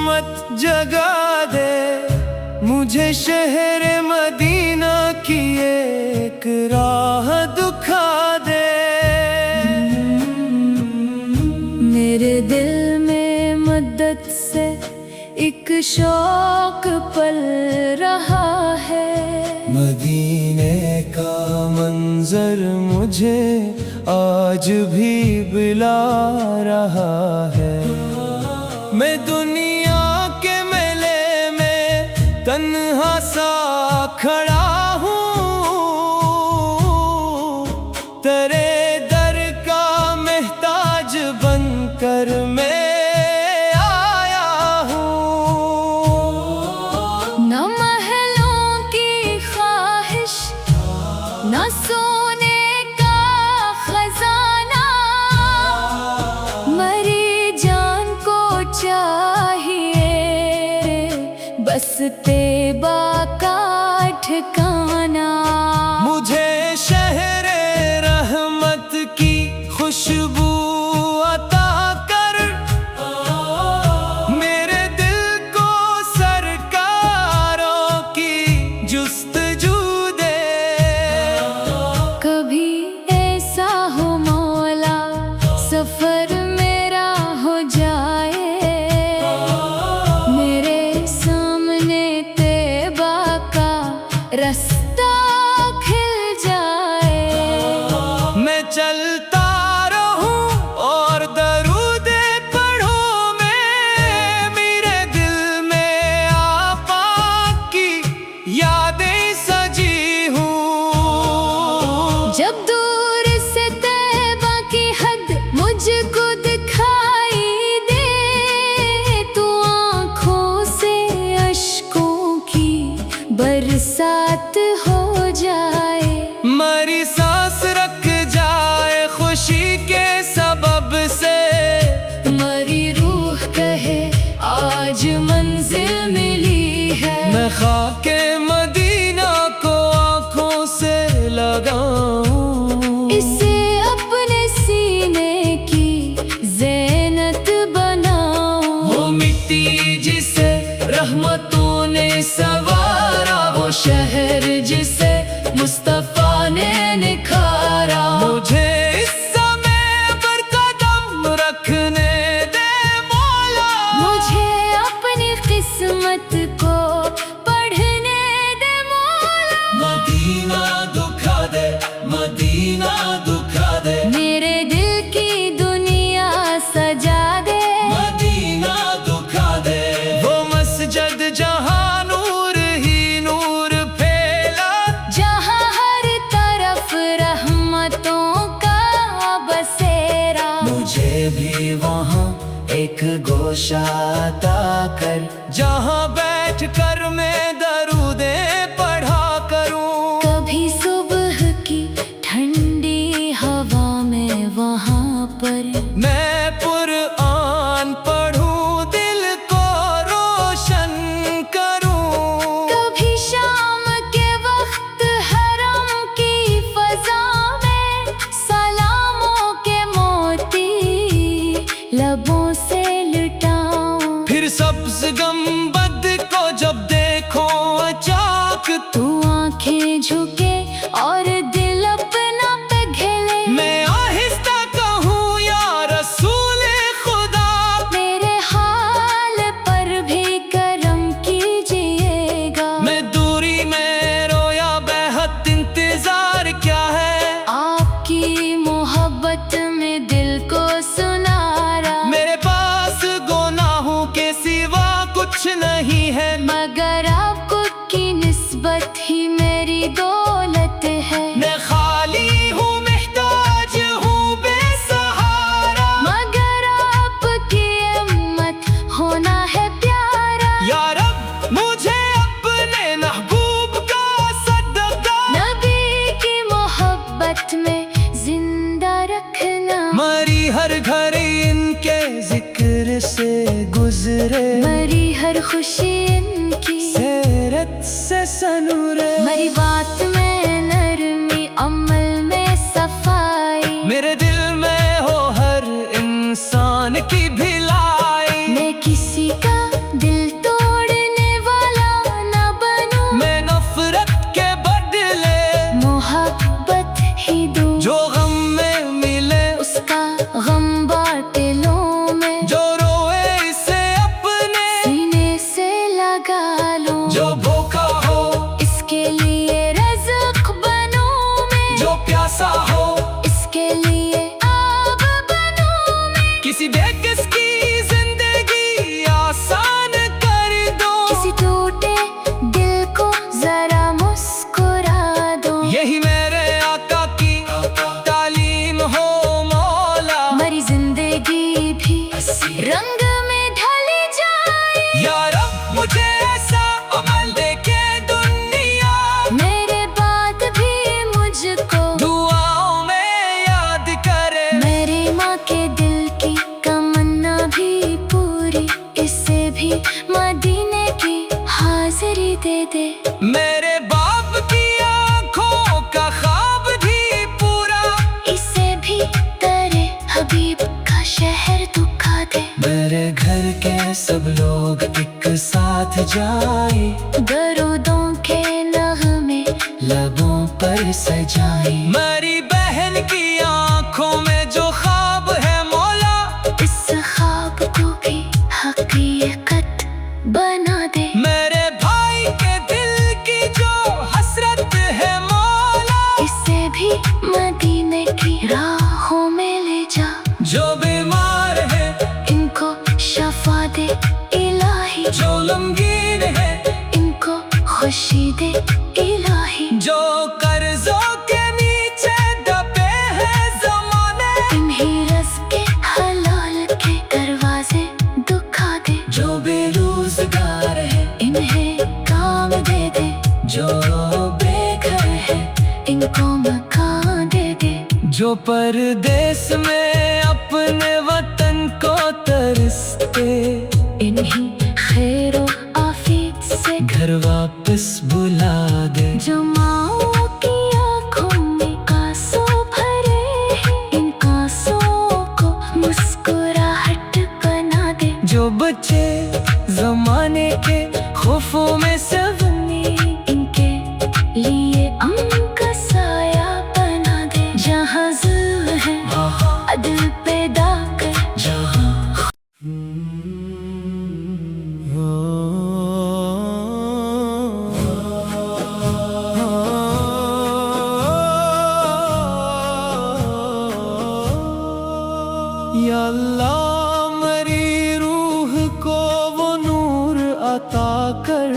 मत जगा दे मुझे शहर मदीना की एक राह दिखा दे। मेरे दिल में मद्दत से एक शौक पल रहा है। मदीने का मंजर मुझे आज भी बुला रहा है। मैं दुनिया के मेले में तन्हा सा खड़ा हूँ, तेरे दर का मोहताज बनकर मैं आया हूँ। न महलों की ख्वाहिश, न सोने का खजाना, मरी जान को चाहिए बस तैबा का ठिकाना। मुझे शहरे रहमत की खुशबू अता कर, मेरे दिल को सरकारों की जुस्तजू दे। कभी ऐसा हो मौला सफर मेरा हो जाए, मेरे सामने तैबा का रास्ता खिल जाए। मैं चलता रहूं और दरूदे पढ़ूं मैं, मेरे दिल में आपा की यादें सजी हूँ। जब दूर से तैबा की हद मुझको दिखाई दे, तो आँखों से अश्कों की बरसात हो जाए। मरी सांस रख जाए खुशी के सबब से, मरी रूह कहे आज मंजिल मिली है। मैं खाके मदीना को आँखों से लगाऊं, इसे अपने सीने की ज़ीनत बनाऊं। वो मिट्टी जिसे रहमतों ने सवारा, वो शहर जिसे मुस्तफा ने निखारा। मुझे इस समय पर कदम रखने दे मौला, मुझे अपनी किस्मत को पढ़ने दे मौला। मदीना दुखा दे, मदीना दुखा दे, मेरे दिल की दुनिया सजा दे। मदीना दुखा दे। वो मस्जिद जहाँ नूर ही नूर फैला, जहाँ हर तरफ रहमतों का बसेरा। मुझे भी वहाँ एक गोशा अता कर, जहाँ बैठ कर मैं दरूदे पढ़ा करूँ। कभी सुबह की ठंडी हवा में वहाँ पर मैं कुरान पढ़ूं, दिल को रोशन करूं। कभी शाम के वक्त हरम की फजा में सलामों के मोती लबों से लुटाऊं। फिर सब्ज गंबद को जब देखो अचाक, तू आंखें झुके और दिल अपना पिघले। मैं आहिस्ता कहूँ या रसूले खुदा, मेरे हाल पर भी करम कीजिएगा। मैं दूरी में रोया बेहद इंतजार क्या है, आपकी मोहब्बत में दिल को सुनारा। मेरे पास गुनाहों के सिवा कुछ नहीं है, मगर आपको की निस्बत ही मेरी दौलत है। मैं खाली हूँ महताज हूँ बेसहारा, मगर आपकी हिम्मत होना है प्यारा। या रब मुझे अपने महबूब का सदका, नबी की मोहब्बत में जिंदा रखना। मरी हर घड़ी इनके जिक्र से गुजरे, मरी हर खुशी इनकी सीरत से सनूरे। मरी बात में नरमी, अमल में सफाई, मेरे दिल में हो हर इंसान की भिलाई। मैं किसी का या रब मुझे ऐसा अमल दे के दुनिया मेरे बाद भी मुझको दुआओं में याद करे। मेरी माँ के दिल की तमन्ना भी पूरी, इससे भी मदीने की हाजिरी दे दे। मेरे बाप की आंखों का ख्वाब भी पूरा, इसे भी तेरे हबीब का शहर दिखा दे। मेरे घर के सब लोग एक साथ जाए, दरूदों के नगमे लबों पर सजाए। मेरी बहन की आंखों में जो ख्वाब है मौला, इस ख्वाब को भी हकीकत बना दे। मेरे भाई के दिल की जो हसरत है मौला, इसे भी मदीने की राहों में ले जा। जो बीमार है इनको शफा दे इलाही, जो गमगीन है इनको खुशी दे इलाही। जो कर्जों के नीचे दबे हैं ज़माने, इन्हीं रज़्क़ के हलाल के दरवाजे दिखा दे। जो बेरोजगार है इन्हें काम दे दे, जो बेघर है इनको मकान दे दे। जो परदेस में अपने वतन को तरसते, इन्हीं खैरो आफियत से घर वापस बुला दे। जो माओ की आँखों में आंसू भरे हैं, इन आंसुओं को मुस्कुराहट बना दे। जो बच्चे जमाने के खौफों में सवनी, इनके लिए अमन का साया बना दे। जहाँ जुल्म है अदल पैदा कर। या अल्लाह मेरी रूह को वो नूर अता कर,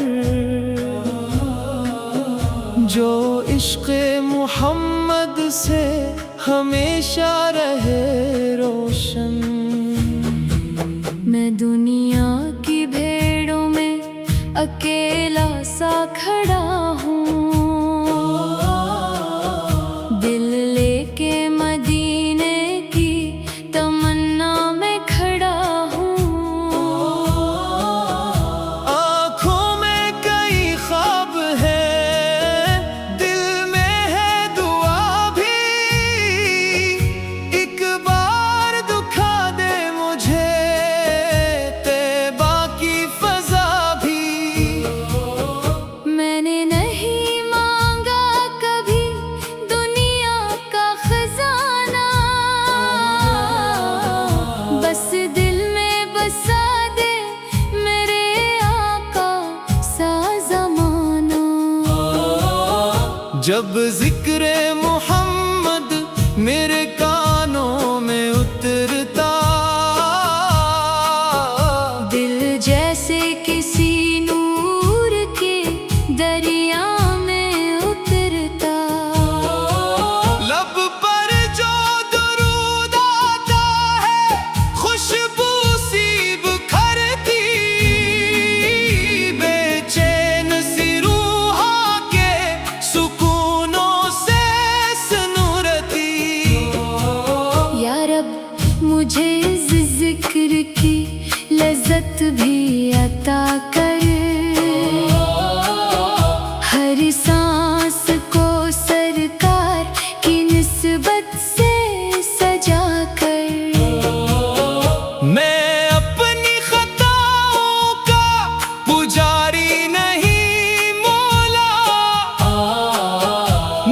जो इश्क़े मोहम्मद से हमेशा रहे रोशन। मैं दुनिया की भेड़ों में अकेला सा खड़ा हूँ, दिल लेके मदीने की तमन्ना में खड़ा हूँ। आँखों में कई ख्वाब है, दिल में है दुआ भी, एक बार दुखा दे मुझे तैबा की फजा भी। मैंने नहीं मांगा कभी दुनिया का खजाना, बस दिल में बसा दे मेरे आका सा ज़माना। जब जिक्र मोहम्मद मेरे कानों में उतरता, दिल जैसे किसी नूर के दरिया में उतरता। लब पर जो दुरूद आता है, खुशबू सी बिखरती, बेचैन सी रूहां के सुकूनों से सनूरती। या रब मुझे इस जिक्र की लज्जत भी अता कर, हर सांस को सरकार की निस्बत से सजा कर। मैं अपनी खताओं का पुजारी नहीं मौला,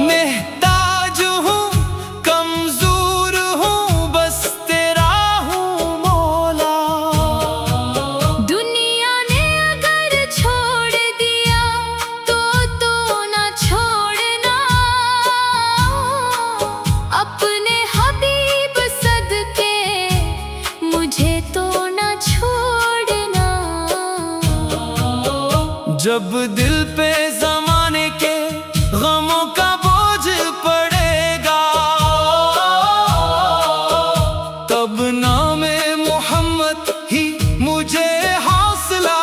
महताज हूँ कमजोर हूँ, बस तेरा हूँ मौला। दुनिया ने अगर छोड़ दिया तो ना छोड़ना, अपने हबीब सदके मुझे तो ना छोड़ना। जब दिल पे जमाने के गमों का बोझ पड़ेगा, तब नाम मोहम्मद ही मुझे हौसला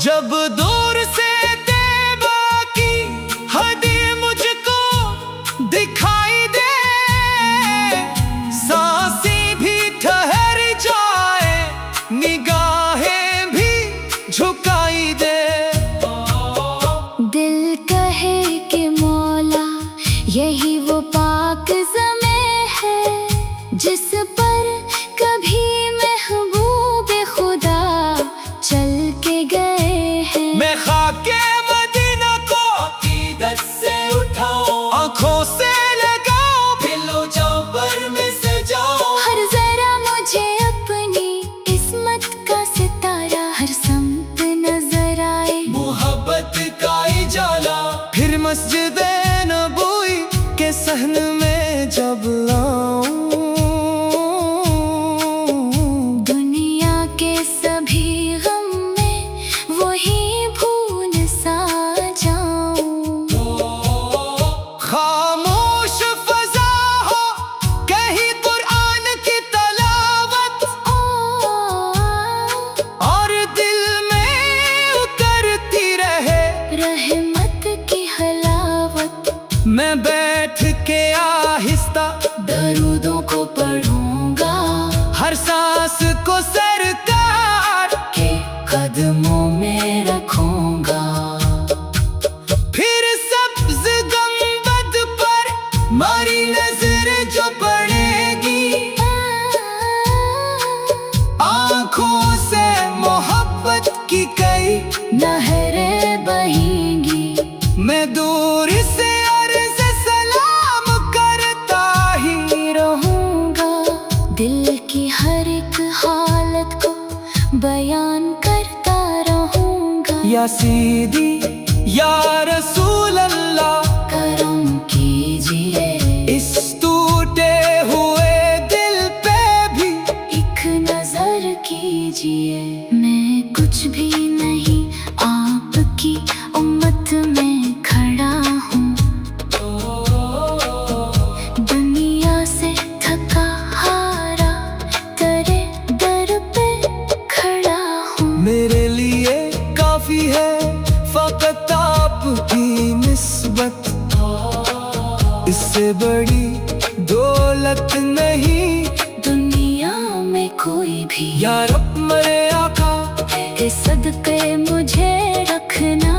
जब दूर से देवा की हदी मुझको दिखाई दे, सांसें भी ठहर जाए, निगाहें भी झुकाई दे। दिल कहे कि मौला यही वो पाक ज़मे है जिस पर कभी महबूब खुदा चल के गए हैं। मैं खाके मदीना को अकीदत से उठाऊं, आंखों से लगाऊं, दिलो जाओ पर में सजाऊं। हर जरा मुझे अपनी किस्मत का सितारा हर समत नजर आए, मोहब्बत का इजाला फिर मस्जिद नबवी के सहन में जब लाऊं। दुनिया के सभी गम में वही भूल सा जाऊं। खामोश फजा हो कहीं कुरान की तलावत, और दिल में उतरती रहे रहमत की हलावत। मैं बैठ के आहिस्ता दरूदों को पढ़ूंगा, हर सांस को सरकार के कदमों में रखूंगा। फिर सब्ज गंबद पर मारी नजर जो पड़ेगी, आंखों से मोहब्बत की कई नहरें बहेंगी। मैं दूर से अर्ज़ सलाम करता ही रहूंगा, दिल की हर एक हालत को बयान करता रहूंगा। या सीदी या रसूल अल्लाह, करम कीजिए इस टूटे हुए दिल पे भी एक नजर कीजिए। मैं कुछ भी नहीं आपकी उम्मत में खड़ा हूँ, दुनिया से थका हारा तेरे दर पे खड़ा हूँ। मेरे लिए काफी है फकत आपकी निस्बत, इससे बड़ी दौलत नहीं दुनिया में कोई भी। या रब मेरे आका के सदके मुझे रखना,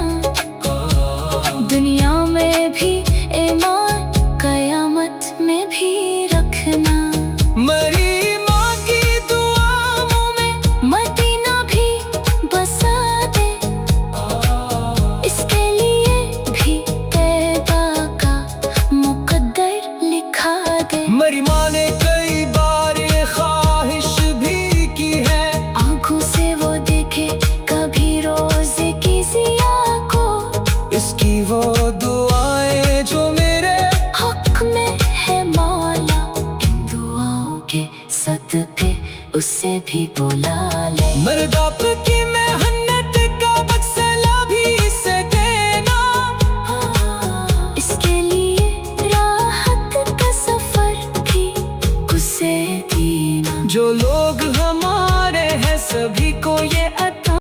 दुनिया में भी ईमान कयामत में भी रखना। मरी माँ की दुआओं में मदीना भी बसा दे, इसके लिए भी तैबा का मुकद्दर लिखा दे। मरी माँ ने कई बार ये ख्वाहिश भी की है, आंखों से वो देखे कभी रोज़े की ज़िया को, इसकी वो दुआएं जो मेरे हक में है मौला। इन दुआओं के सदके उससे भी बुला ले। मर्दाप की मेहनत का बदला भी इसे देना, इसके लिए राहत का सफर भी उसे देना। जो लोग हमारे हैं सभी को ये अता।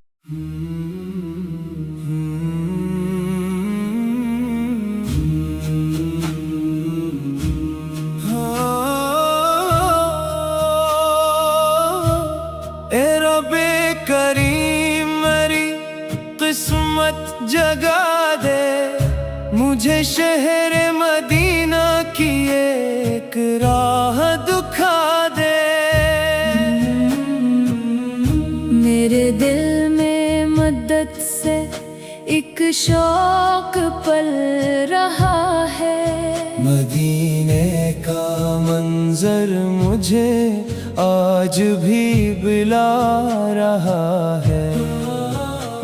ए रब्बे करीम मेरी किस्मत जगा दे, मुझे शहर मदीना की एक राह दिखा दे। मेरे दिल में मदद से एक शौक पल रहा है, मदीने का मंजर मुझे आज भी बुला रहा है।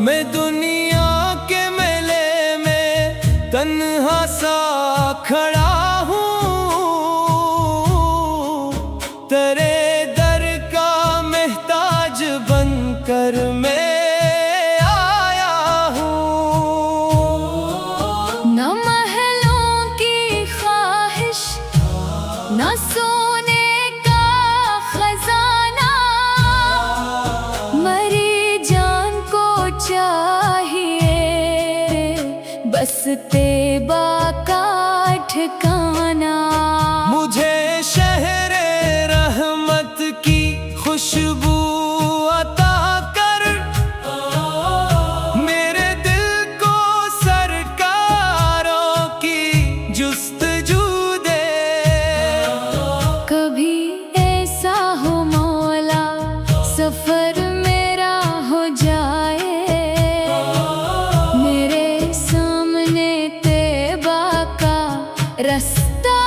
मैं दुनिया के मेले में तन्हा सा खड़ा हूँ, तेरे दर का मेहताज बनकर मैं आया हूँ। न महलों की ख्वाहिश न सोने का खजाना, मरी जान को चाह बस तैबा का ठिकाना। मुझे शहरे रहमत की खुशबू अता कर, मेरे दिल को सरकारों की जुस्तजू दे। कभी ऐसा हो मौला सफर मेरा हो जाए, मेरे सामने तैबा का रास्ता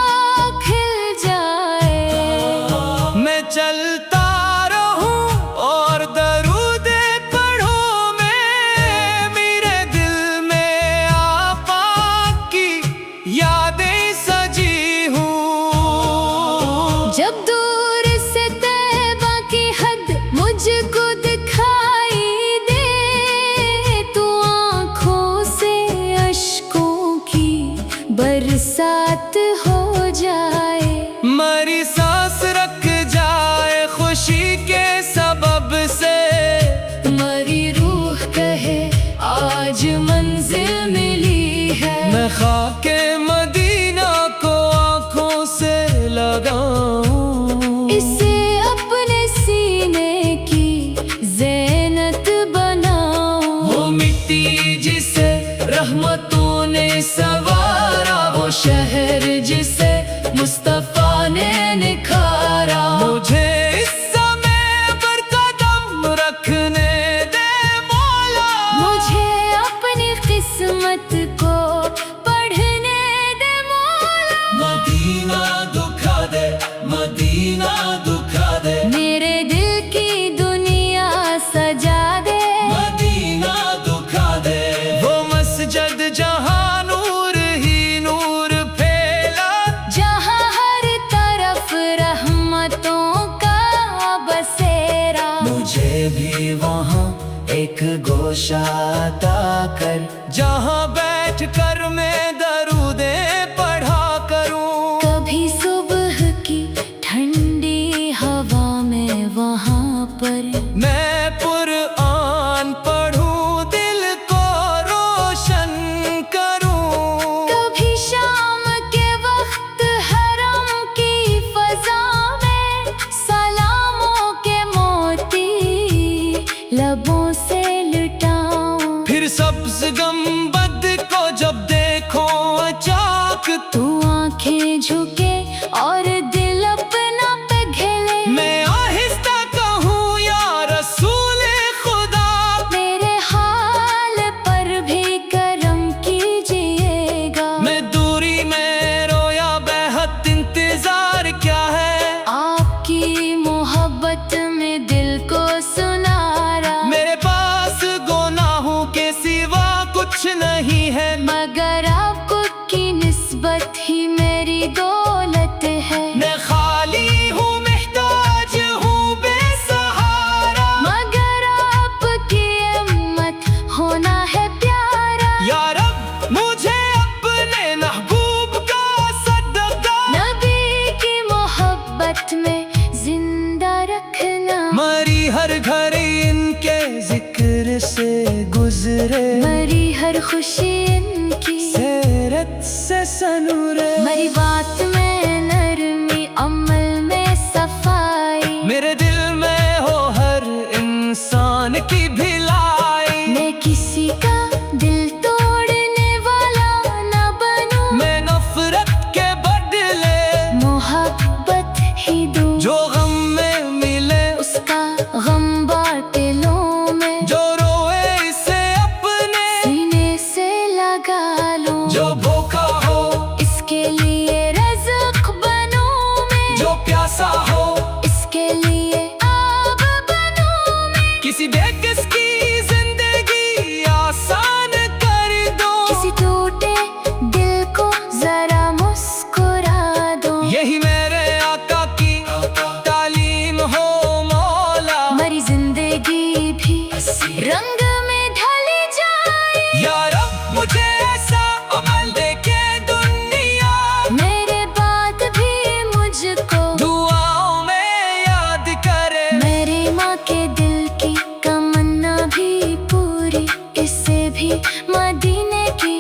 खिल जाए। मैं चलता रहूं और दरूदे पढ़ूं मैं, मेरे दिल में आपा की यादें सजी हूँ। जब दूर से तैबा की हद मुझको दिखाई दे, तो आँखों से अश्कों की बरसात हो जाए। मरी सांस रख जाए खुशी के सबब से, मरी रूह कहे आज मंजिल मिली है। मैं खाके मदीना को आंखों से लगाऊं, इसे अपने सीने की ज़ैनत बनाऊं। वो मिट्टी जिसे रहमतों ने सवारा, वो शहर जिसे मुस्तफा ने निखारा। मुझे इस समय पर कदम रखने दे मौला, मुझे अपनी किस्मत को पढ़ने दे मौला। मदीना दुखा दे, मदीना दुखा दे, मेरे दिल की दुनिया सजा दे। मदीना दुखा दे। वो मस्जिद जहाँ नूर ही नूर फैला, जहाँ हर तरफ रहमतों का बसेरा। मुझे भी वहाँ एक गोशा अता कर, जहाँ बैठ कर मैं दरूदे पढ़ा करूं। कभी सुबह की ठंडी हवा में वहाँ पर मैं कुरान पढ़ूं, दिल को रोशन करूं। कभी शाम के वक्त हरम की फजा में सलामों के मोती लबों से लुटाऊं। फिर सब्ज गंबद को जब देखो अचाक, तू आंखें झुके और दिल अपना पिघले। मैं आहिस्ता कहूँ या रसूले खुदा, मेरे हाल पर भी करम कीजिएगा। मैं दूरी में रोया बेहद इंतजार क्या है, आपकी मोहब्बत में दिल को सुनारा। मेरे पास गुनाहों के सिवा कुछ नहीं है, मगर आपको की निस्बत ही मेरी दौलत है। मैं खाली हूँ महताज हूँ बेसहारा, मगर आपकी हिम्मत होना है प्यारा। या रब मुझे अपने महबूब का सदका, नबी की मोहब्बत में जिंदा रखना। मरी हर घड़ी इनके जिक्र से गुजरे, मरी हर खुशी इनकी सेरत से सनूरे। मरी बात में नरमी, अमल में सफाई। मेरे दिल में हो हर इंसान की भिलाई, मैं किसी का दिल तोड़ने वाला न बनूं। मैं नफरत के बदले मोहब्बत ही दूं। जो गम में मिले उसका गम बांटे लो मैं। जो रोए इसे अपने सीने से लगा लूं। जो भूखा हो इसके लिए रज़्क़ बनूं मैं। जो प्यासा हो इसके लिए आब बनूं मैं। किसी बेकस की जिंदगी आसान कर दो, किसी टूटे दिल को जरा मुस्कुरा दो। यही मेरे आका की तालीम हो मौला। मरी जिंदगी भी रंग में ढली जाए। या रब मुझे ऐसा अमल दे के दुनिया, मेरे बाद भी मुझको दुआओं में याद करे। मेरी माँ के दिल की तमन्ना भी पूरी, इससे भी मदीने की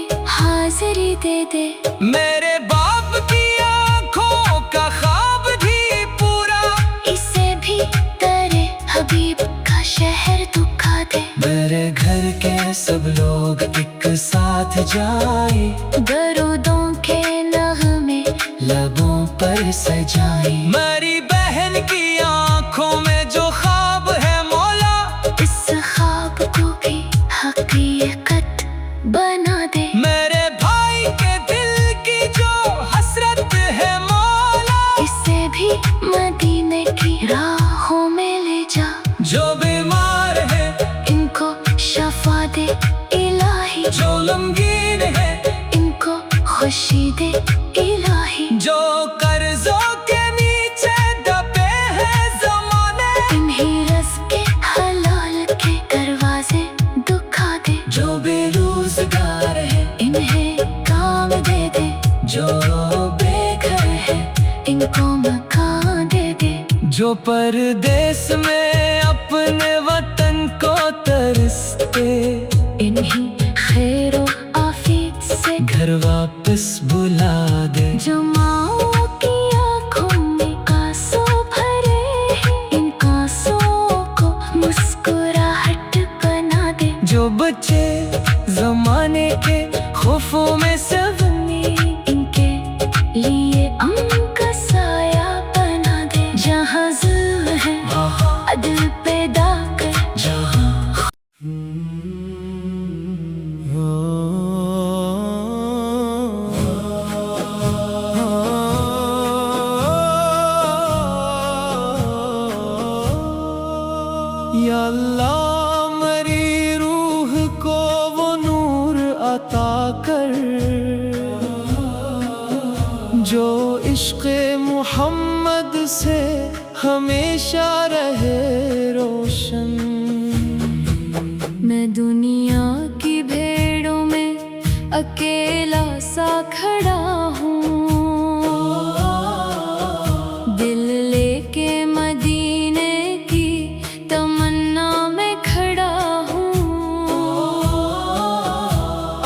दे दे। मेरे बाप की आंखों का ख्वाब भी पूरा, इसे भी तेरे हबीब का शहर दिखा दे। मेरे घर के सब लोग एक साथ जाए, दरूदों के नगमे लबों पर सजाए। मेरी बहन की आंखों में जो ख्वाब है मौला, इस ख्वाब को भी हकीकत बना दे। मेरे भाई के दिल की जो हसरत है मौला, इसे भी मदीने की राहों में ले जा। जो बीमार है इनको शफा दे इलाही, जो गमगीन है इनको खुशी दे इलाही। जो कर्जों के नीचे दबे हैं ज़माने, इन्हीं रज़्क़ के हलाल के दरवाजे दिखा दे। जो बेरोजगार है इन्हें काम दे दे। जो बेघर है इनको मकान दे दे। जो परदेस में अपने वतन को तरसते, इन्हीं खैरो आफियत से घर वापस बुला दे। जो माओ की आँखों में आंसू भरे हैं, इन आंसुओं को मुस्कुराहट बना दे। जो बच्चे जमाने के खौफों में सवनी, इनके लिए अमन का साया बना दे। जहाँ जुल्म है अदल पैदा कर। या अल्लाह मेरी रूह को वो नूर अता कर, जो इश्क़ मोहम्मद से हमेशा रहे रोशन। मैं दुनिया की भेड़ों में अकेला सा खड़ा हूँ, दिल लेके मदीने की तमन्ना में खड़ा हूँ।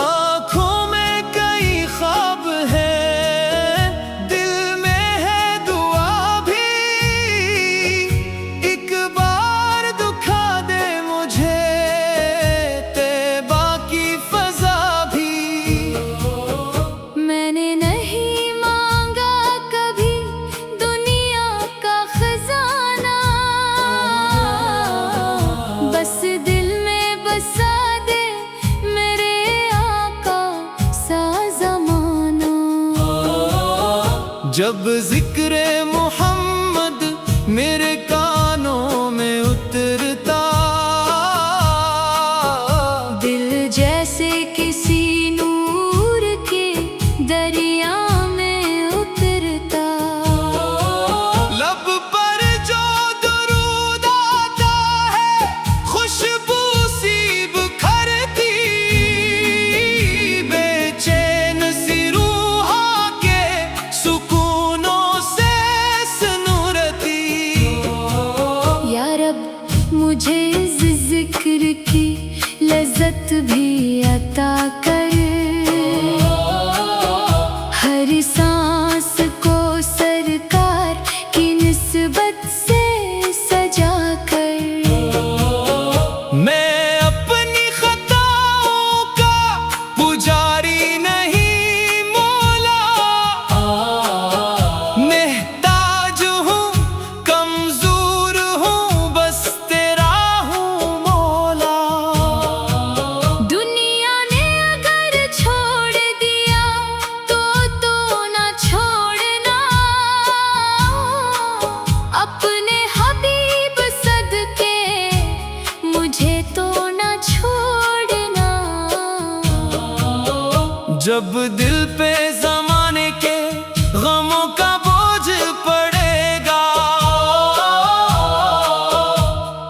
आँखों में कई ख्वाब हैं, दिल में है दुआ भी, एक बार दिखा दे मुझे तैबा की फजा भी। मैंने नहीं मांगा कभी दुनिया का खजाना, बस दिल में बसा दे मेरे आका सा ज़माना। जब जिक्र मोहम्मद मेरे कानों में उतरता, दिल जैसे किसी नूर के दरिया में उतरता। लब पर जो दुरूद आता है खुशबू सी बिखरती, बेचैन सी रूहां के सुकूनों से सनूरती। या रब मुझे इस जिक्र की लज़्ज़त भी अता कर, हर सांस को सरकार की निस्बत से सजा कर। मैं अपनी खताओं का पुजारी नहीं मौला, महताज हूँ कमजोर हूँ बस तेरा हूँ मौला। दुनिया ने अगर छोड़ दिया तो ना छोड़ना, अपने हबीब सदके मुझे तो ना छोड़ना। जब दिल पे ज़माने के गमों का बोझ पड़ेगा,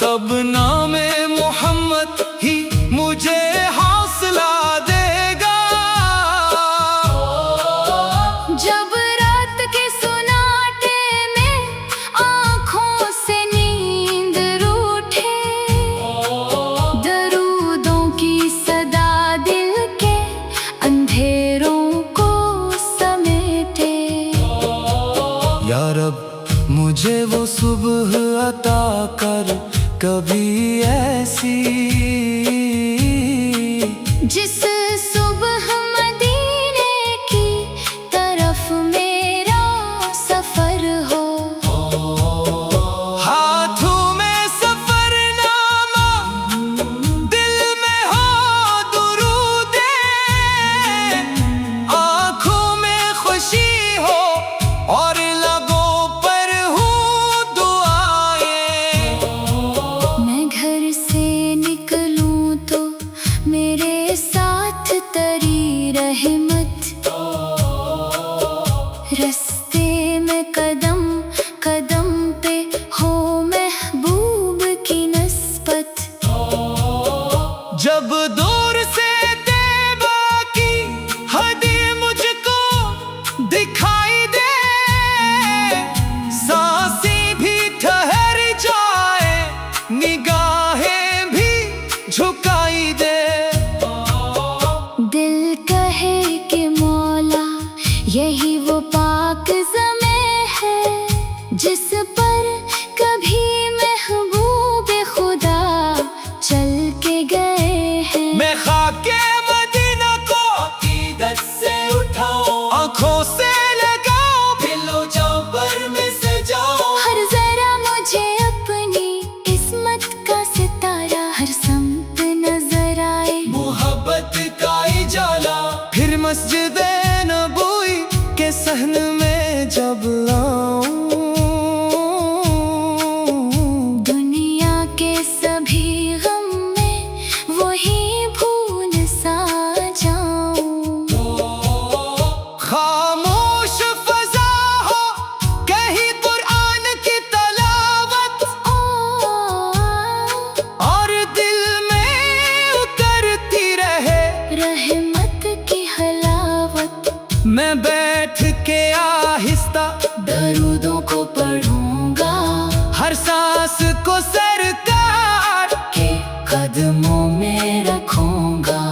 तब नामे मोहम्मद ही मुझे हौसला देगा। जब रात के सुनाटे में आँखों से नींद रूठे, दरूदों की सदा दिल के अंधेरों को जिस सुबह मदीने की तरफ मेरा सफर हो, हाथों में सफरनामा, दिल में हो दुरूदे, आंखों में खुशी हो और लगों पर हूँ दुआएं। मैं घर से निकलूं तो मेरे साथ तरी रहमत, रास्ते में कदम कदम पे हो महबूब की नस्बत। जब दूर से तैबा की हदी मुझको दिखाई दे, सांसें भी ठहर जाए, निगाहें भी झुकाई दे। दिल कहे कि मौला यही वो पाक ज़मे है जिस पर कभी महबूब खुदा चल के गए हैं। मैं खाके मदीना को अकीदत से उठाऊं, आंखों से लगाऊं, दिलो जबर में सजाऊं। हर जरा मुझे अपनी किस्मत का सितारा हर समत नजर आए। मोहब्बत का इजाला फिर मस्जिद नबवी के सहन में जब लाऊं, दुनिया के सभी गम में वही भूल सा जाऊं। खामोश फजा हो कहीं कुरान की तलावत, और दिल में उतरती रहे रहमत की हलावत। मैं बैठ के आहिस्ता दरूदों को पढ़ूंगा, हर सांस को सरकार के कदमों में रखूंगा।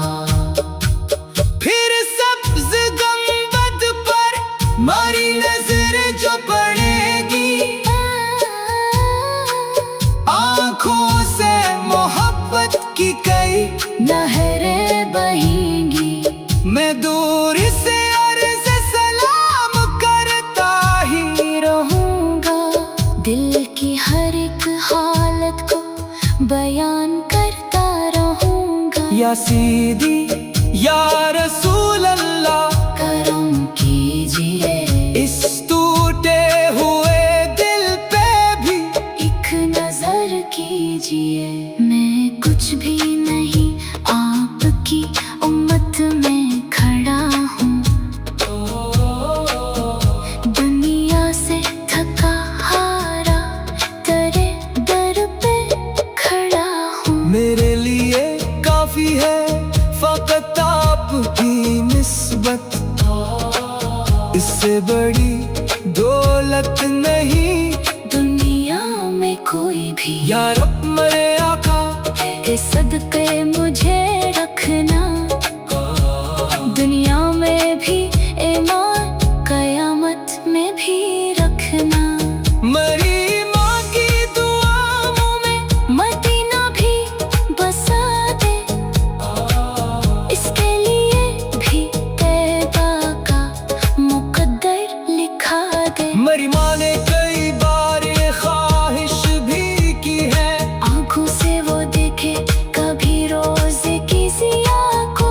फिर सब्ज गंबद पर मारी नजर जो पड़ेगी, आंखों से मोहब्बत की कई नहरें बहेंगी। मैं दूर से अर्ज़ सलाम करता ही रहूंगा, दिल की हर एक हालत को बयान करता रहूंगा। या सीदी या रसूल अल्लाह, करम कीजिए इस टूटे हुए दिल पे भी एक नजर कीजिए। मैं कुछ भी नहीं आपकी उम्मत में खड़ा हूँ, दुनिया से थका हारा तेरे दर पे खड़ा हूँ। मेरे लिए काफी है फकत आपकी निस्बत, इससे बड़ी दौलत नहीं दुनिया में कोई भी। या रब मेरे आका के सदके मुझे रखना, दुनिया में भी ईमान कयामत में भी रखना। मरी माँ की दुआओं में मदीना भी बसा दे, इसके लिए भी तैबा का मुकद्दर लिखा दे। मरी माँ ने कई बार ये ख्वाहिश भी की है, आंखों से वो देखे कभी रोज़े की ज़िया को,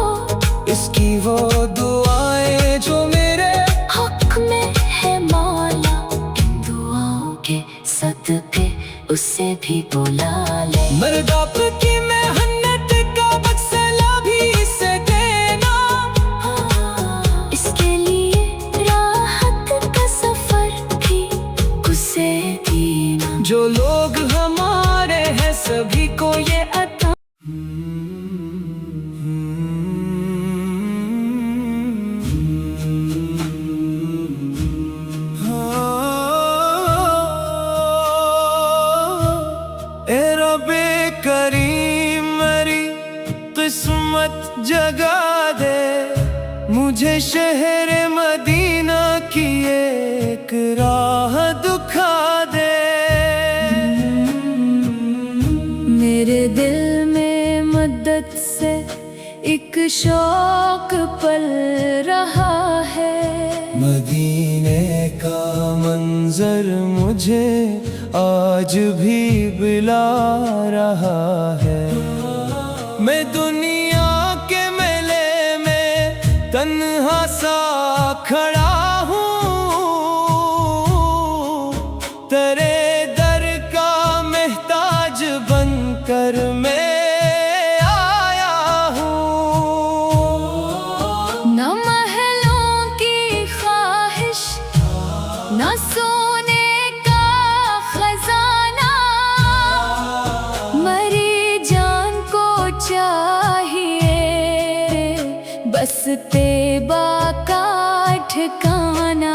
इसकी वो दुआएं जो मेरे हक में है मौला। इन दुआओं के सदके उससे भी बुला ले। मर्दाप की मेहनत का बदला भी इसे देना, इसके लिए राहत का सफर भी उसे देना। जो लोग हमारे हैं सभी को ये अता। ए रब्बे करीम मेरी किस्मत जगा दे, मुझे शहर मदीना की एक राह दिखा दे। मेरे दिल में मदद से एक एक शौक पल रहा है। मदीने का मंजर मुझे आज भी बुला रहा है। मैं दुनिया के मेले में तन्हा सा खड़ा हूँ, तेरे दर का मेहताज बनकर मैं आया हूँ। न महलों की ख्वाहिश, न सोने का खजाना, मरी जान को चाहिए बस तैबा का ठिकाना।